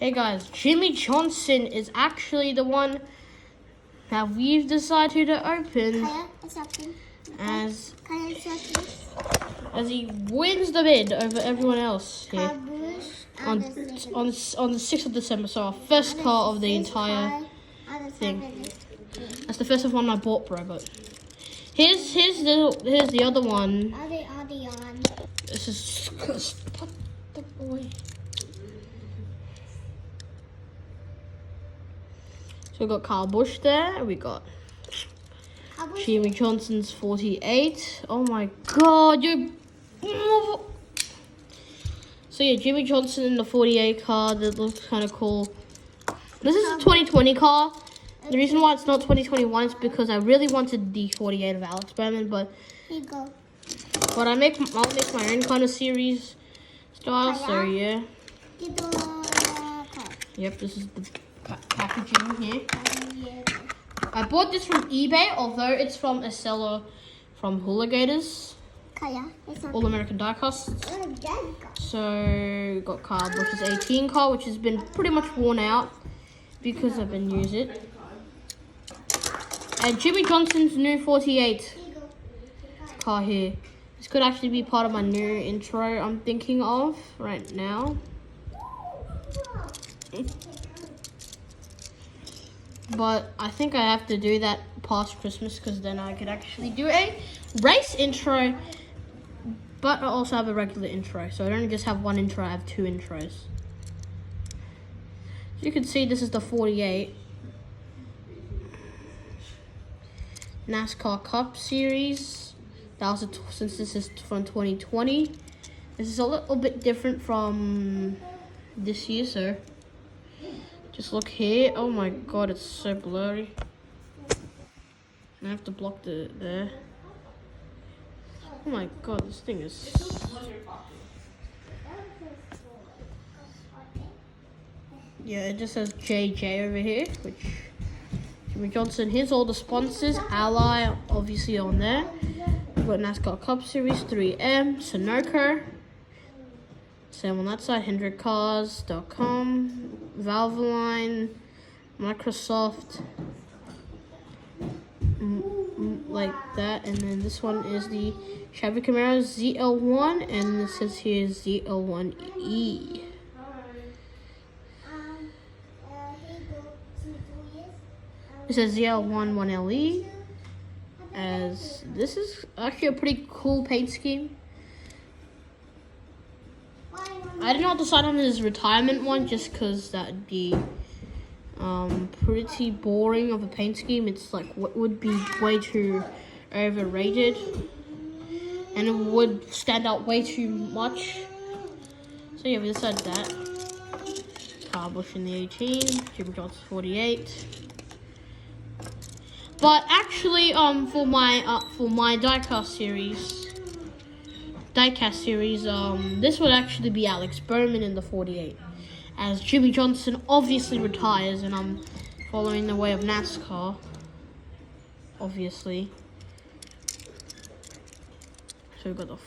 Hey guys, Jimmie Johnson is actually the one that we've decided to open as he wins the bid over everyone else here on the 6th of December. So our first car of the entire thing. That's the first one I bought, bro. But here's the other one. This is what the boy. So we got Kyle Busch there. We got Jimmie Johnson's 48. Oh my god, you. So yeah, Jimmie Johnson in the 48 car. That looks kind of cool. This is a 2020 car. The reason why it's not 2021 is because I really wanted the 48 of Alex Berman, but I'll make my own kind of series style. So yeah. Yep, this is the packaging here. I bought this from eBay, although it's from a seller from Hooligators, All American Diecast. So we got Kyle Busch's 18 car, which has been pretty much worn out because I've been using it. And Jimmie Johnson's new 48 car here. This could actually be part of my new intro I'm thinking of right now. But I think I have to do that past Christmas because then I could actually do a race intro. But I also have a regular intro. So I don't just have one intro, I have two intros. As you can see, this is the 48. NASCAR Cup Series. That was since this is from 2020. This is a little bit different from this year, so just look here. Oh my god, it's so blurry. I have to block there. Oh my god, this thing is. Yeah, it just says JJ over here, which Jimmie Johnson. Here's all the sponsors. Ally, obviously on there. We've got NASCAR Cup Series, 3M, Sunoco. Same on that side, HendrickCars.com, Valvoline, Microsoft, like that. And then this one is the Chevy Camaro ZL1, and this says here ZL1E. It says ZL1 1LE, as this is actually a pretty cool paint scheme. I did not decide on his retirement one just because that'd be pretty boring of a paint scheme. It's like what would be way too overrated, and it would stand out way too much. So yeah, we decided that. Kyle Busch in the 18, Jimmie Johnson 48. But actually, for my diecast series, this would actually be Alex Berman in the 48, as Jimmie Johnson obviously retires, and I'm following the way of NASCAR, obviously. So we got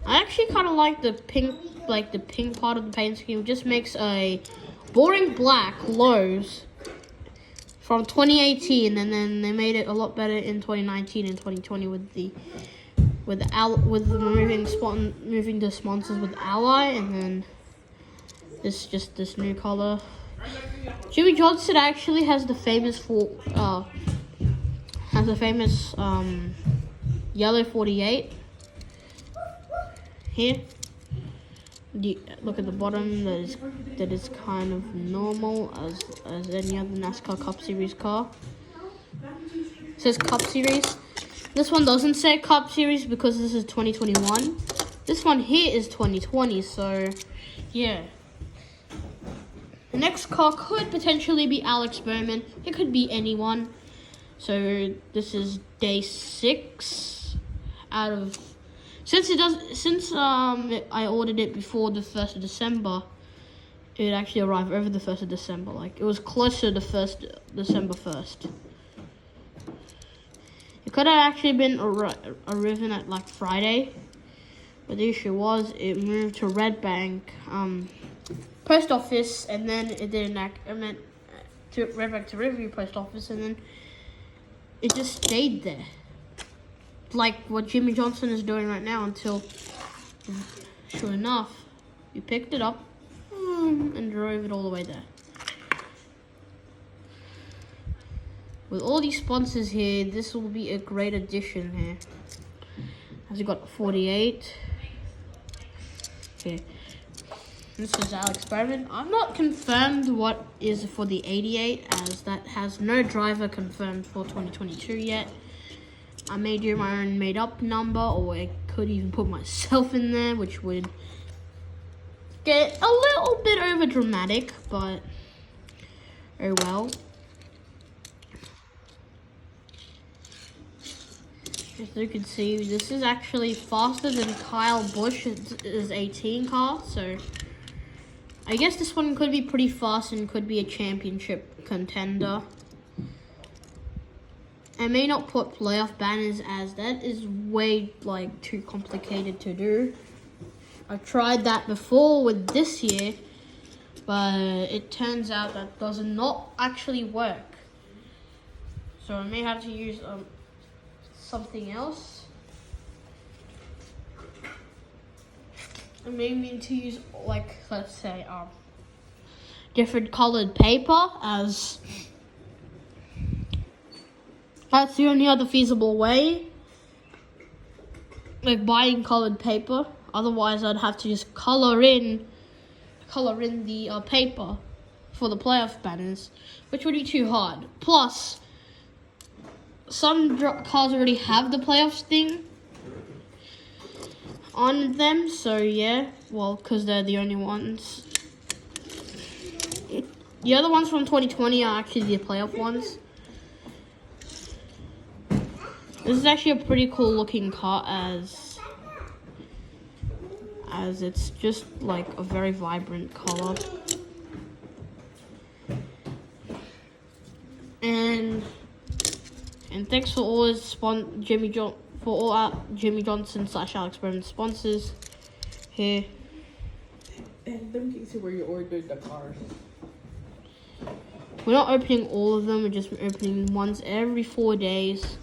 I actually kind of like the pink part of the paint scheme. It just makes a boring black lows from 2018, and then they made it a lot better in 2019 and 2020 with moving the sponsors with Ally, and then this new color. Jimmie Johnson actually has the famous yellow 48 here. Look at the bottom. That is kind of normal as any other NASCAR Cup Series car. It says Cup Series. This one doesn't say Cup Series because this is 2021. This one here is 2020. So yeah, the next car could potentially be Alex Berman. It could be anyone. So this is day 6 out of. Since I ordered it before the 1st of December, it actually arrived over the 1st of December. Like, it was closer to December 1st. It could have actually been arriving at like Friday, but the issue was it moved to Red Bank post office, and then it didn't went back to Riverview post office, and then it just stayed there. Like what Jimmie Johnson is doing right now until, sure enough, you picked it up and drove it all the way there. With all these sponsors here, this will be a great addition here. Has it got 48? Okay. This is Alex Bowman. I'm not confirmed what is for the 88, as that has no driver confirmed for 2022 yet. I may do my own made-up number, or I could even put myself in there, which would get a little bit over dramatic, but oh well. As you can see, this is actually faster than Kyle Busch's 18 car, so I guess this one could be pretty fast and could be a championship contender. I may not put playoff banners, as that is way too complicated to do. I've tried that before with this year, but it turns out that does not actually work. So I may have to use something else. I may need to use let's say different colored paper, as that's the only other feasible way. Like buying colored paper. Otherwise, I'd have to just color in the paper for the playoff banners, which would be too hard. Plus, some cars already have the playoffs thing on them, so yeah. Well, because they're the only ones. The other ones from 2020 are actually the playoff ones. This is actually a pretty cool looking car, as it's just like a very vibrant color. And thanks for all his Jimmie Johnson / Alex Bowman sponsors here. And let me see where you ordered the cars. We're not opening all of them, we're just opening ones every 4 days.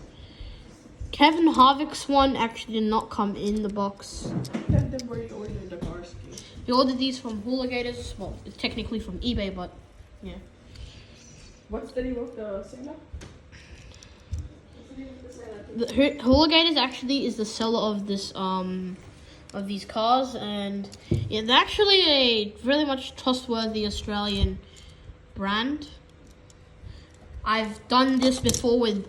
Kevin Harvick's one actually did not come in the box. Tell them where you ordered the cars. He ordered these from Hooligators. Well, it's technically from eBay, but yeah. What's the name of the seller? The Hooligators actually is the seller of this of these cars, and it's actually a really much trustworthy Australian brand. I've done this before with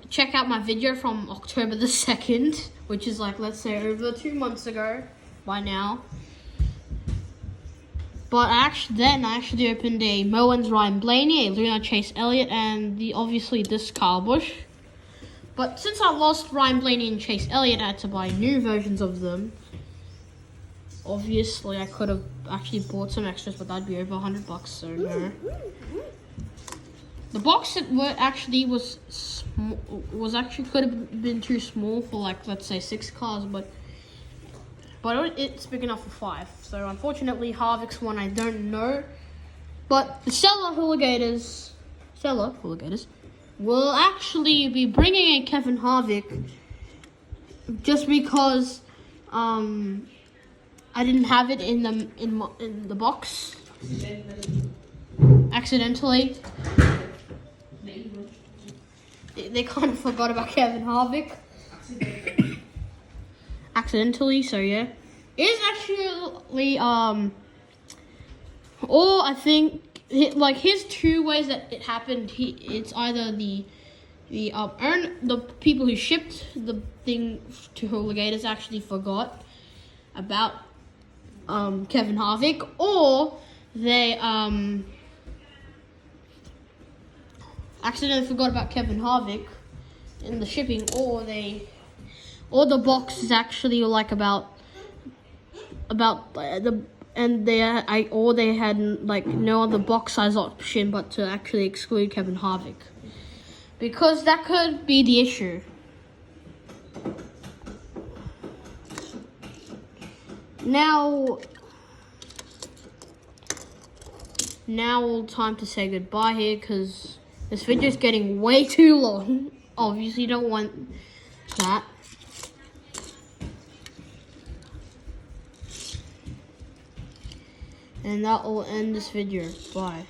check out my video from October the 2nd, which is let's say over 2 months ago by now. But I actually opened a Moens Ryan Blaney, a Luna Chase Elliott, and obviously this Kyle Busch. But since I lost Ryan Blaney and Chase Elliott, I had to buy new versions of them. Obviously, I could have actually bought some extras, but that'd be over $100, so no. The box that could have been too small for let's say 6 cars, but it's big enough for 5. So unfortunately, Harvick's one I don't know, but the seller Hooligators will actually be bringing a Kevin Harvick, just because I didn't have it in the box accidentally. They kind of forgot about Kevin Harvick accidentally, so yeah. It is actually or I think here's 2 ways that it happened. It's either the people who shipped the thing to Hooligators actually forgot about Kevin Harvick, or they accidentally forgot about Kevin Harvick in the shipping, or the box is actually they had no other box size option but to actually exclude Kevin Harvick, because that could be the issue. Now, now all time to say goodbye here because this video is getting way too long. Obviously, don't want that. And that will end this video. Bye.